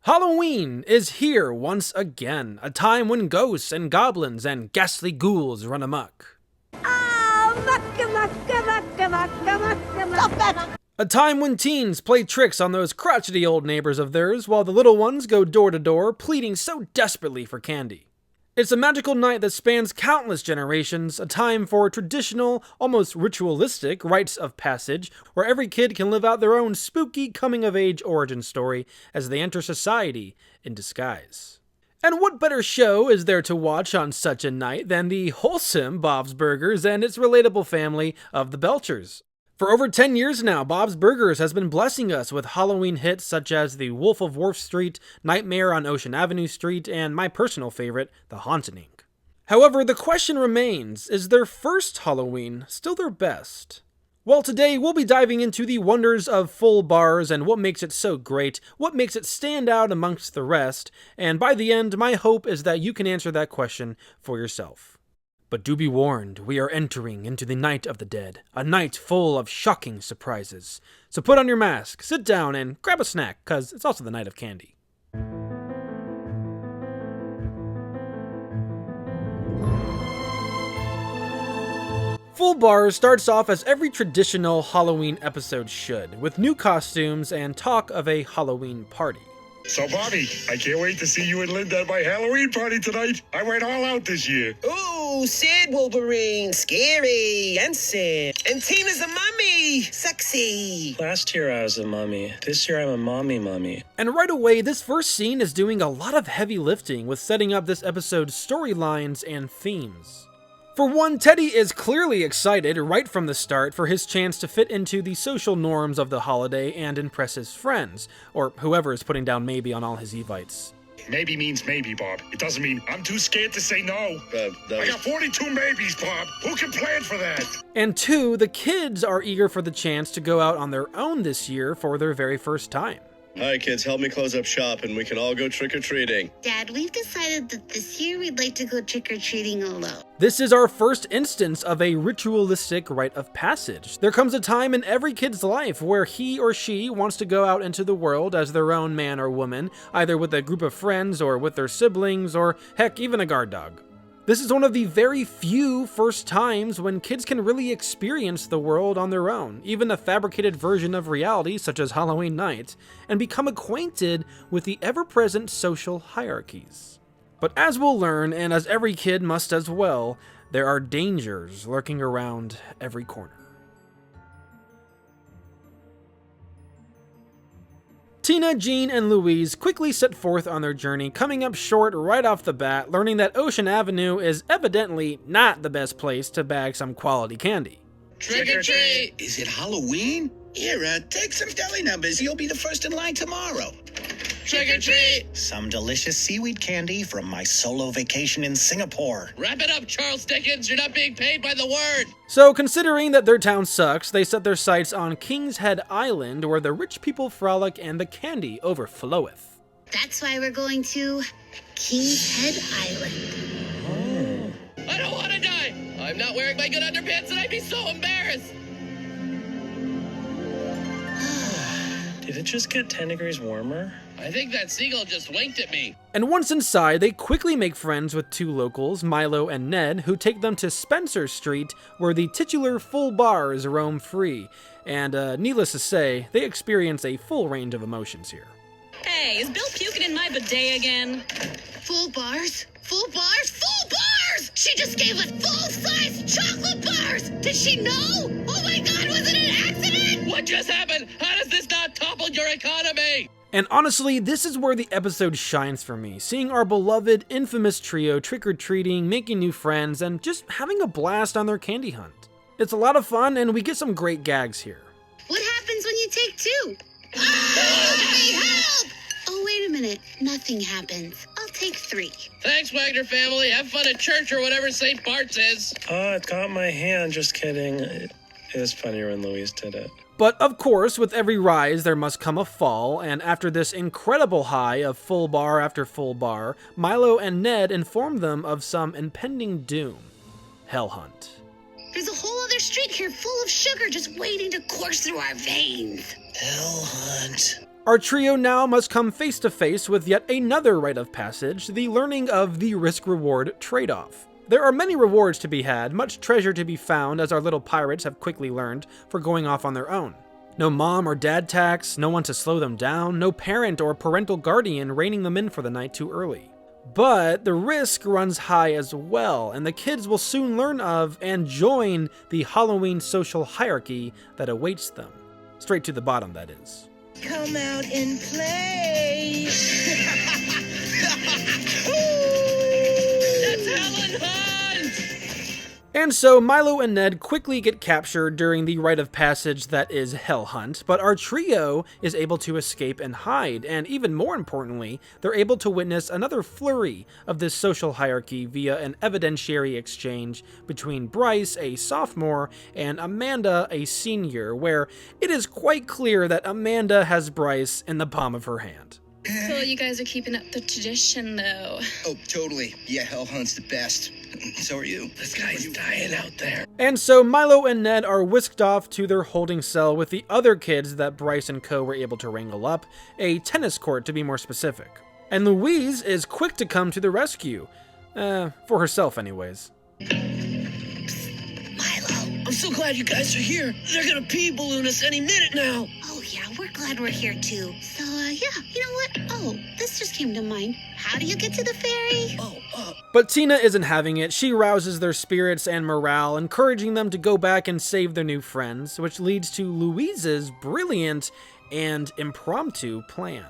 Halloween is here once again, a time when ghosts and goblins and ghastly ghouls run amok. A time when teens play tricks on those crotchety old neighbors of theirs, while the little ones go door to door, pleading so desperately for candy. It's a magical night that spans countless generations, a time for traditional, almost ritualistic rites of passage, where every kid can live out their own spooky coming-of-age origin story as they enter society in disguise. And what better show is there to watch on such a night than the wholesome Bob's Burgers and its relatable family of the Belchers? For over 10 years now, Bob's Burgers has been blessing us with Halloween hits such as The Wolf of Wharf Street, Nightmare on Ocean Avenue Street, and my personal favorite, The Haunting. However, the question remains, is their first Halloween still their best? Well, today we'll be diving into the wonders of full bars and what makes it so great, what makes it stand out amongst the rest, and by the end, my hope is that you can answer that question for yourself. But do be warned, we are entering into the Night of the Dead, a night full of shocking surprises. So put on your mask, sit down, and grab a snack, cause it's also the night of candy. Full Bars starts off as every traditional Halloween episode should, with new costumes and talk of a Halloween party. So, Bobby, I can't wait to see you and Linda at my Halloween party tonight. I went all out this year. Ooh, Sid Wolverine, scary, and Sid. And Tina's a mummy, sexy. Last year I was a mummy. This year I'm a mommy. And right away, this first scene is doing a lot of heavy lifting with setting up this episode's storylines and themes. For one, Teddy is clearly excited right from the start for his chance to fit into the social norms of the holiday and impress his friends, or whoever is putting down maybe on all his Evites. Maybe means maybe, Bob. It doesn't mean I'm too scared to say no. I got 42 maybes, Bob. Who can plan for that? And two, the kids are eager for the chance to go out on their own this year for their very first time. Hi kids, help me close up shop and we can all go trick-or-treating. Dad, we've decided that this year we'd like to go trick-or-treating alone. This is our first instance of a ritualistic rite of passage. There comes a time in every kid's life where he or she wants to go out into the world as their own man or woman, either with a group of friends or with their siblings or heck, even a guard dog. This is one of the very few first times when kids can really experience the world on their own, even a fabricated version of reality such as Halloween night, and become acquainted with the ever-present social hierarchies. But as we'll learn, and as every kid must as well, there are dangers lurking around every corner. Tina, Jean, and Louise quickly set forth on their journey, coming up short right off the bat, learning that Ocean Avenue is evidently not the best place to bag some quality candy. Trick or treat. Is it Halloween? Here, take some deli numbers. You'll be the first in line tomorrow. Trick or treat. Some delicious seaweed candy from my solo vacation in Singapore. Wrap it up, Charles Dickens. You're not being paid by the word. So, considering that their town sucks, they set their sights on King's Head Island, where the rich people frolic and the candy overfloweth. That's why we're going to King's Head Island. I don't want to die. I'm not wearing my good underpants and I'd be so embarrassed. Did it just get 10 degrees warmer? I think that seagull just winked at me. And once inside, they quickly make friends with two locals, Milo and Ned, who take them to Spencer Street, where the titular full bars roam free. And needless to say, they experience a full range of emotions here. Hey, is Bill puking in my bidet again? Full bars? Full bars? Full bars! She just gave us full-size chocolate bars! Did she know? Oh my god, was it an accident? What just happened? How does this not topple your economy? And honestly, this is where the episode shines for me, seeing our beloved, infamous trio trick-or-treating, making new friends, and just having a blast on their candy hunt. It's a lot of fun, and we get some great gags here. What happens when you take two? Oh, help! Oh, wait a minute. Nothing happens. I'll take 3. Thanks, Wagner family. Have fun at church or whatever St. Bart's is. Oh, it got my hand. Just kidding. It is funnier when Louise did it. But of course, with every rise, there must come a fall, and after this incredible high of full bar after full bar, Milo and Ned inform them of some impending doom. Hell Hunt. There's a whole other street here full of sugar just waiting to course through our veins. Hell Hunt. Our trio now must come face to face with yet another rite of passage, the learning of the risk-reward trade-off. There are many rewards to be had, much treasure to be found, as our little pirates have quickly learned, for going off on their own. No mom or dad tax, no one to slow them down, no parent or parental guardian reining them in for the night too early. But the risk runs high as well, and the kids will soon learn of and join the Halloween social hierarchy that awaits them. Straight to the bottom, that is. Come out and play. That's Helen Hunt! And so Milo and Ned quickly get captured during the rite of passage that is Hell Hunt, but our trio is able to escape and hide, and even more importantly, they're able to witness another flurry of this social hierarchy via an evidentiary exchange between Bryce, a sophomore, and Amanda, a senior, where it is quite clear that Amanda has Bryce in the palm of her hand. So you guys are keeping up the tradition, though. Oh, totally. Yeah, Hell Hunt's the best. So are you. This guy's dying out there. And so Milo and Ned are whisked off to their holding cell with the other kids that Bryce and co were able to wrangle up, a tennis court to be more specific. And Louise is quick to come to the rescue. For herself anyways. Milo, I'm so glad you guys are here. They're gonna pee balloon us any minute now. Oh, yeah, we're glad we're here, too. So, yeah, you know what? Oh, this just came to mind. How do you get to the ferry? But Tina isn't having it. She rouses their spirits and morale, encouraging them to go back and save their new friends, which leads to Louise's brilliant and impromptu plan.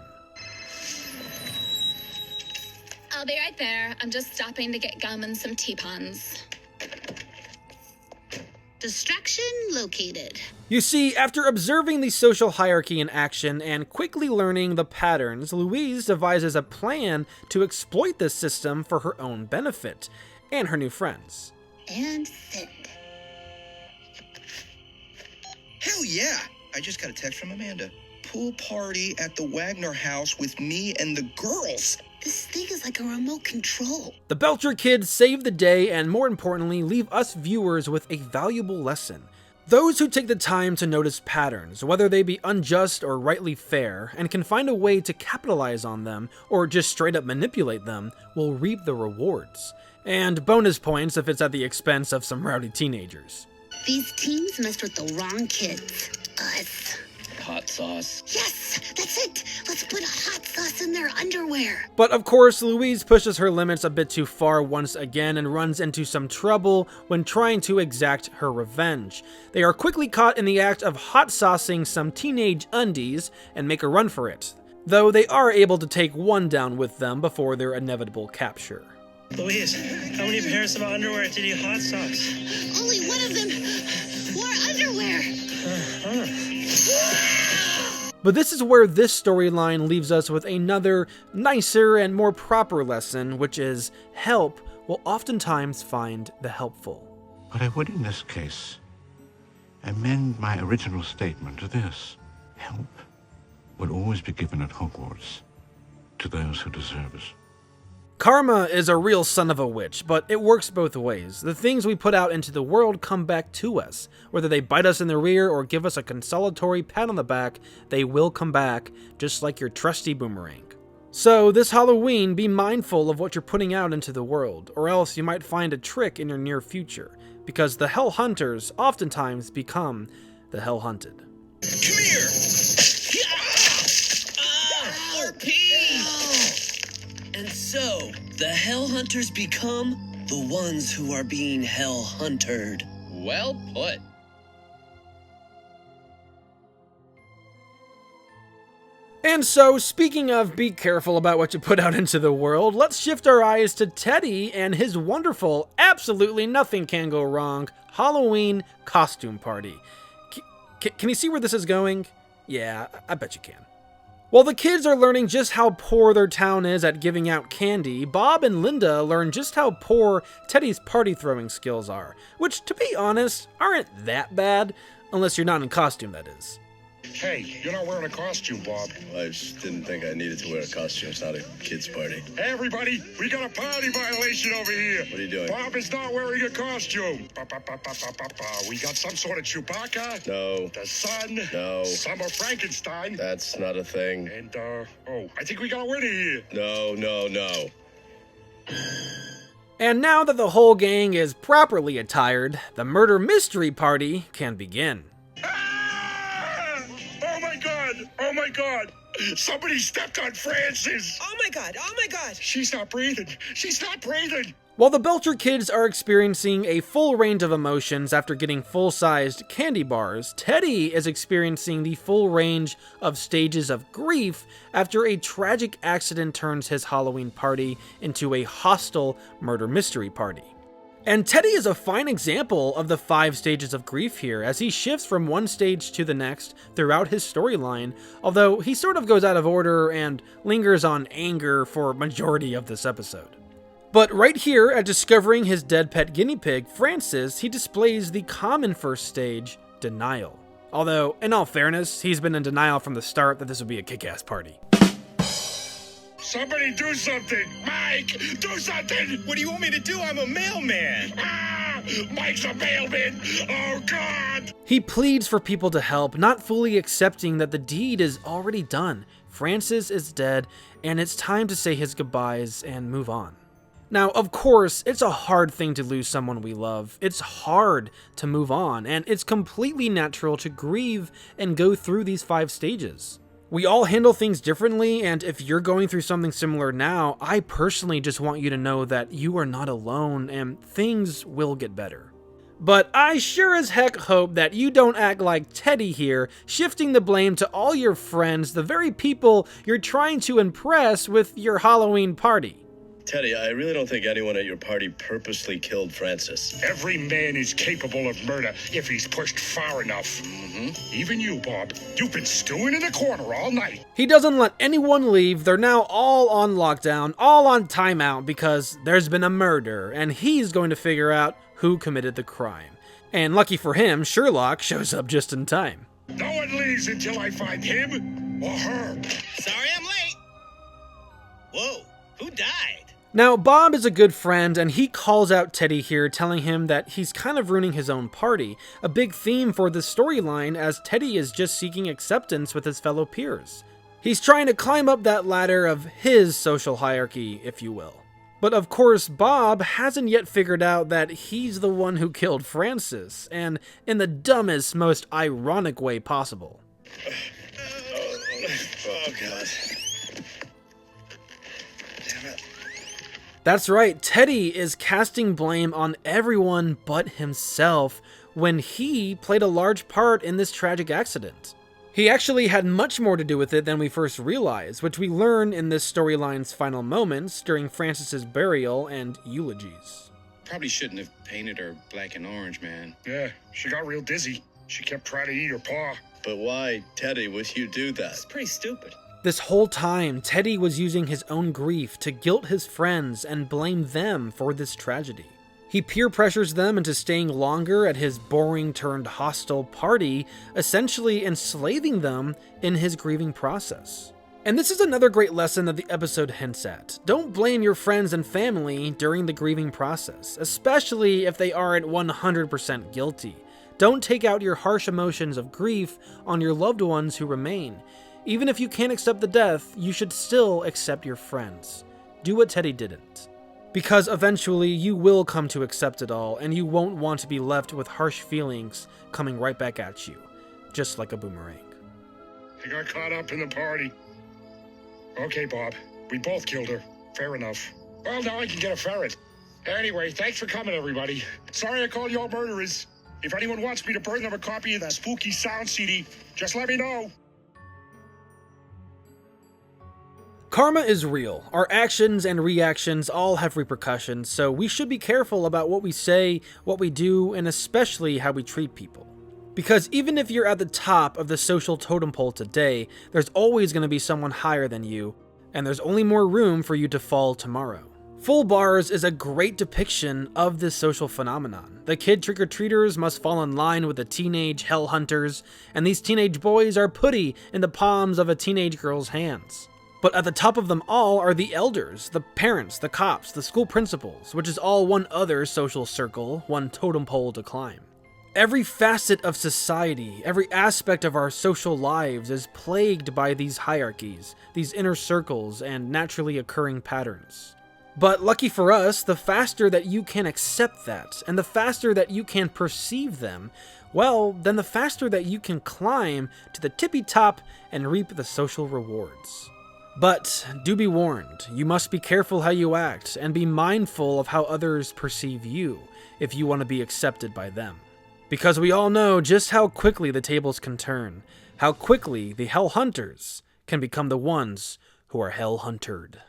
I'll be right there. I'm just stopping to get gum and some teapans. Distraction located. You see, after observing the social hierarchy in action and quickly learning the patterns, Louise devises a plan to exploit this system for her own benefit and her new friends. And send. Hell yeah! I just got a text from Amanda. Pool party at the Wagner house with me and the girls. This thing is like a remote control. The Belcher kids save the day and, more importantly, leave us viewers with a valuable lesson. Those who take the time to notice patterns, whether they be unjust or rightly fair, and can find a way to capitalize on them or just straight up manipulate them, will reap the rewards. And bonus points if it's at the expense of some rowdy teenagers. These teens messed with the wrong kids. Us. Hot sauce. Yes, that's it. Let's put hot sauce in their underwear. But of course, Louise pushes her limits a bit too far once again and runs into some trouble when trying to exact her revenge. They are quickly caught in the act of hot saucing some teenage undies and make a run for it, though they are able to take one down with them before their inevitable capture. Louise, how many pairs of underwear did you hot sauce? Only one of them wore underwear. But this is where this storyline leaves us with another nicer and more proper lesson, which is help will oftentimes find the helpful. But I would in this case amend my original statement to this. Help will always be given at Hogwarts to those who deserve it. Karma is a real son of a witch, but it works both ways. The things we put out into the world come back to us. Whether they bite us in the rear or give us a consolatory pat on the back, they will come back, just like your trusty boomerang. So this Halloween, be mindful of what you're putting out into the world, or else you might find a trick in your near future, because the Hell Hunters oftentimes become the Hell Hunted. Come here! More pee! And so, the Hell Hunters become the ones who are being Hell Huntered. Well put. And so, speaking of be careful about what you put out into the world, let's shift our eyes to Teddy and his wonderful, absolutely nothing can go wrong, Halloween costume party. Can you see where this is going? Yeah, I bet you can. While the kids are learning just how poor their town is at giving out candy, Bob and Linda learn just how poor Teddy's party throwing skills are, which, to be honest, aren't that bad, unless you're not in costume, that is. Hey, you're not wearing a costume, Bob. I just didn't think I needed to wear a costume. It's not a kid's party. Hey, everybody, we got a party violation over here. What are you doing? Bob is not wearing a costume. We got some sort of Chewbacca. No. The sun. No. Some of Frankenstein. That's not a thing. And, I think we got a winner here. No. And now that the whole gang is properly attired, the murder mystery party can begin. Ah! Oh my god! Somebody stepped on Frances! Oh my god! She's not breathing! While the Belcher kids are experiencing a full range of emotions after getting full-sized candy bars, Teddy is experiencing the full range of stages of grief after a tragic accident turns his Halloween party into a hostile murder mystery party. And Teddy is a fine example of the 5 stages of grief here, as he shifts from one stage to the next throughout his storyline, although he sort of goes out of order and lingers on anger for majority of this episode. But right here, at discovering his dead pet guinea pig, Francis, he displays the common first stage, denial. Although, in all fairness, he's been in denial from the start that this would be a kick-ass party. Somebody do something! Mike, do something! What do you want me to do? I'm a mailman. Ah! Mike's a mailman! Oh god! He pleads for people to help, not fully accepting that the deed is already done. Francis is dead, and it's time to say his goodbyes and move on. Now, of course, it's a hard thing to lose someone we love. It's hard to move on, and it's completely natural to grieve and go through these 5 stages. We all handle things differently, and if you're going through something similar now, I personally just want you to know that you are not alone and things will get better. But I sure as heck hope that you don't act like Teddy here, shifting the blame to all your friends, the very people you're trying to impress with your Halloween party. Teddy, I really don't think anyone at your party purposely killed Francis. Every man is capable of murder if he's pushed far enough. Even you, Bob. You've been stewing in the corner all night. He doesn't let anyone leave. They're now all on lockdown, all on timeout because there's been a murder, and he's going to figure out who committed the crime. And lucky for him, Sherlock shows up just in time. No one leaves until I find him or her. Sorry I'm late. Whoa, who died? Now, Bob is a good friend, and he calls out Teddy here, telling him that he's kind of ruining his own party, a big theme for this storyline as Teddy is just seeking acceptance with his fellow peers. He's trying to climb up that ladder of his social hierarchy, if you will. But of course, Bob hasn't yet figured out that he's the one who killed Francis, and in the dumbest, most ironic way possible. Oh, God. That's right, Teddy is casting blame on everyone but himself when he played a large part in this tragic accident. He actually had much more to do with it than we first realized, which we learn in this storyline's final moments during Francis's burial and eulogies. Probably shouldn't have painted her black and orange, man. Yeah, she got real dizzy. She kept trying to eat her paw. But why, Teddy, would you do that? It's pretty stupid. This whole time, Teddy was using his own grief to guilt his friends and blame them for this tragedy. He peer pressures them into staying longer at his boring-turned-hostile party, essentially enslaving them in his grieving process. And this is another great lesson that the episode hints at. Don't blame your friends and family during the grieving process, especially if they aren't 100% guilty. Don't take out your harsh emotions of grief on your loved ones who remain. Even if you can't accept the death, you should still accept your friends. Do what Teddy didn't. Because eventually you will come to accept it all, and you won't want to be left with harsh feelings coming right back at you, just like a boomerang. He got caught up in the party. Okay, Bob. We both killed her. Fair enough. Well, now I can get a ferret. Anyway, thanks for coming, everybody. Sorry I called you all murderers. If anyone wants me to burn them a copy of that spooky sound CD, just let me know. Karma is real. Our actions and reactions all have repercussions, so we should be careful about what we say, what we do, and especially how we treat people. Because even if you're at the top of the social totem pole today, there's always going to be someone higher than you, and there's only more room for you to fall tomorrow. Full bars is a great depiction of this social phenomenon. The kid trick-or-treaters must fall in line with the teenage hell hunters, and these teenage boys are putty in the palms of a teenage girl's hands. But at the top of them all are the elders, the parents, the cops, the school principals, which is all one other social circle, one totem pole to climb. Every facet of society, every aspect of our social lives is plagued by these hierarchies, these inner circles, and naturally occurring patterns. But lucky for us, the faster that you can accept that, and the faster that you can perceive them, well, then the faster that you can climb to the tippy top and reap the social rewards. But do be warned, you must be careful how you act, and be mindful of how others perceive you, if you want to be accepted by them. Because we all know just how quickly the tables can turn, how quickly the hell hunters can become the ones who are hell huntered.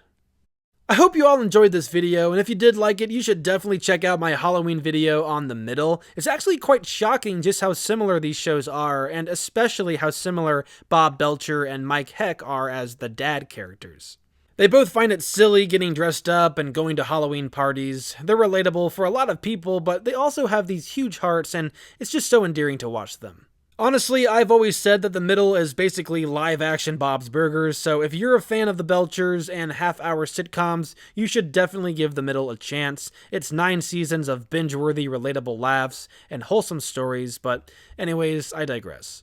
I hope you all enjoyed this video, and if you did like it, you should definitely check out my Halloween video on The Middle. It's actually quite shocking just how similar these shows are, and especially how similar Bob Belcher and Mike Heck are as the dad characters. They both find it silly getting dressed up and going to Halloween parties. They're relatable for a lot of people, but they also have these huge hearts, and it's just so endearing to watch them. Honestly, I've always said that The Middle is basically live-action Bob's Burgers, so if you're a fan of the Belchers and half-hour sitcoms, you should definitely give The Middle a chance. It's 9 seasons of binge-worthy, relatable laughs and wholesome stories, but anyways, I digress.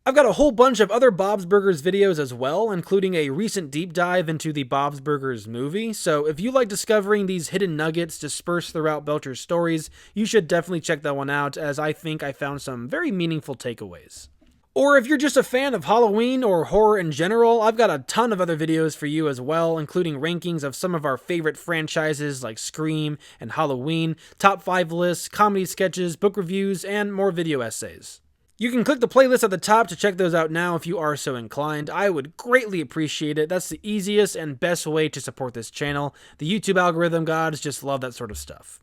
I've got a whole bunch of other Bob's Burgers videos as well, including a recent deep dive into the Bob's Burgers movie, so if you like discovering these hidden nuggets dispersed throughout Belcher's stories, you should definitely check that one out, as I think I found some very meaningful takeaways. Or if you're just a fan of Halloween or horror in general, I've got a ton of other videos for you as well, including rankings of some of our favorite franchises like Scream and Halloween, top 5 lists, comedy sketches, book reviews, and more video essays. You can click the playlist at the top to check those out now if you are so inclined. I would greatly appreciate it. That's the easiest and best way to support this channel. The YouTube algorithm gods just love that sort of stuff.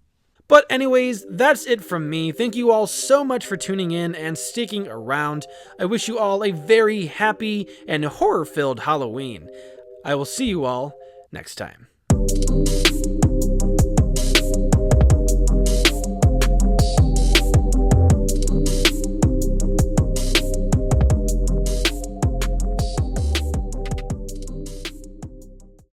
But anyways, that's it from me. Thank you all so much for tuning in and sticking around. I wish you all a very happy and horror-filled Halloween. I will see you all next time.